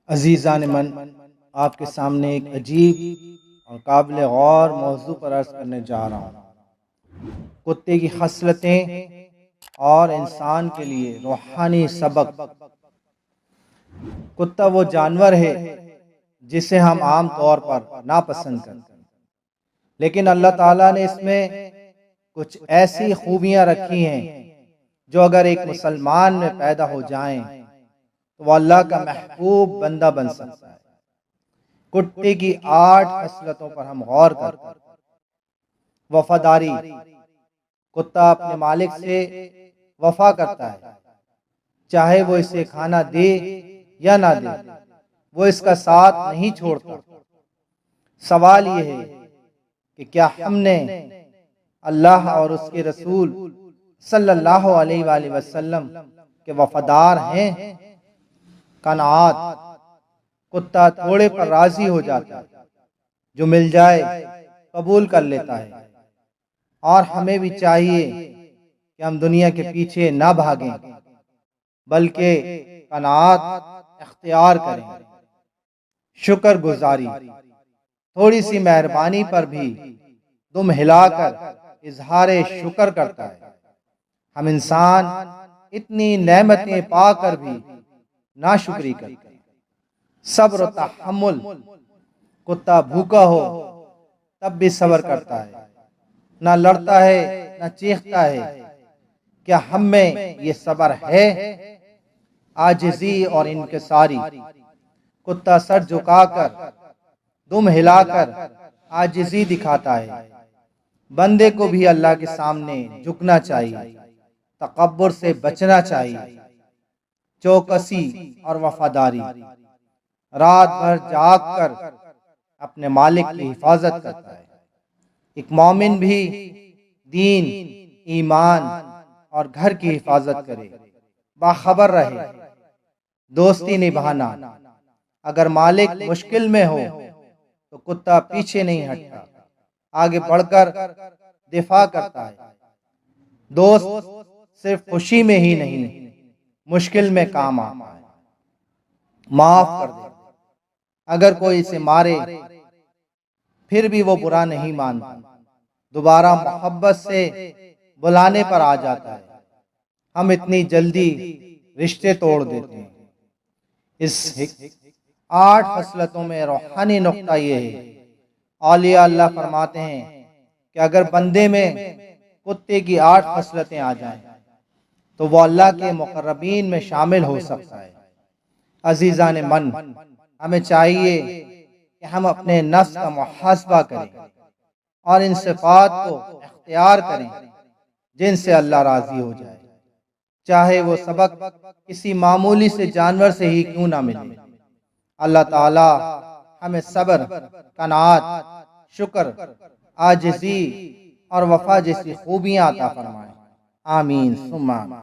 عزیزان من، آپ کے سامنے ایک عجیب اور قابل غور موضوع پر عرض کرنے جا رہا ہوں۔ کتے کی خصلتیں اور انسان کے لیے روحانی سبق۔ کتا وہ جانور ہے جسے ہم عام طور پر ناپسند کرتے ہیں، لیکن اللہ تعالیٰ نے اس میں کچھ ایسی خوبیاں رکھی ہیں جو اگر ایک مسلمان میں پیدا ہو جائیں تو وہ اللہ کا محبوب بندہ بن سکتا ہے۔ کتے کی 8 خصلتوں پر ہم غور کرتے ہیں۔ وفاداری، کتا اپنے مالک سے وفا کرتا ہے، چاہے وہ اسے کھانا دے یا نہ دے، وہ اس کا ساتھ نہیں چھوڑتا۔ سوال یہ ہے کہ کیا ہم نے اللہ اور اس کے رسول صلی اللہ علیہ وآلہ وسلم کے وفادار ہیں؟ قناعت، کتا تھوڑے پر راضی ہو جاتا ہے، جو مل جائے قبول کر لیتا ہے۔ اور ہمیں بھی چاہیے کہ ہم دنیا کے پیچھے نہ بھاگیں بلکہ قناعت اختیار کریں۔ شکر گزاری، تھوڑی سی مہربانی پر بھی دم ہلا کر اظہار شکر کرتا ہے۔ ہم انسان اتنی نعمتیں پا کر بھی ناشکری کرتے ہیں۔ صبر و تحمل، کتا بھوکا ہو تب بھی صبر کرتا ہے، نہ لڑتا ہے نہ چیختا ہے۔ کیا ہم میں یہ صبر ہے؟ عاجزی اور انکساری، کتا سر جھکا کر دم ہلا کر عاجزی دکھاتا ہے۔ بندے کو بھی اللہ کے سامنے جھکنا چاہیے، تکبر سے بچنا چاہیے۔ چوکسی اور وفاداری، رات بھر جاگ کر اپنے مالک کی حفاظت کرتا ہے۔ ایک مومن بھی دین، ایمان اور گھر کی حفاظت کرے، باخبر رہے۔ دوستی نبھانا، اگر مالک مشکل میں ہو تو کتا پیچھے نہیں ہٹتا، آگے بڑھ کر دفاع کرتا ہے۔ دوست صرف خوشی میں ہی نہیں، مشکل میں کام آتا ہے۔ معاف کر دے، اگر کوئی اسے مارے پھر بھی وہ برا نہیں مانتا، دوبارہ محبت سے بلانے پر آ جاتا ہے۔ ہم اتنی جلدی رشتے توڑ دیتے ہیں۔ اس 8 خصلتوں میں روحانی نقطہ یہ ہے، اولیاء اللہ فرماتے ہیں کہ اگر بندے میں کتے کی 8 خصلتیں آ جائیں تو وہ اللہ کے مقربین میں شامل ہو سکتا ہے۔ عزیزان من، ہمیں چاہیے کہ ہم اپنے نفس کا محاسبہ کریں اور ان صفات کو اختیار کریں جن سے اللہ راضی ہو جائے، چاہے وہ سبق کسی معمولی سے جانور سے ہی کیوں نہ ملے۔ اللہ تعالی ہمیں صبر، قناعت، شکر، عاجزی اور وفا جیسی خوبیاں عطا فرمائے۔ آمین ثم آمین۔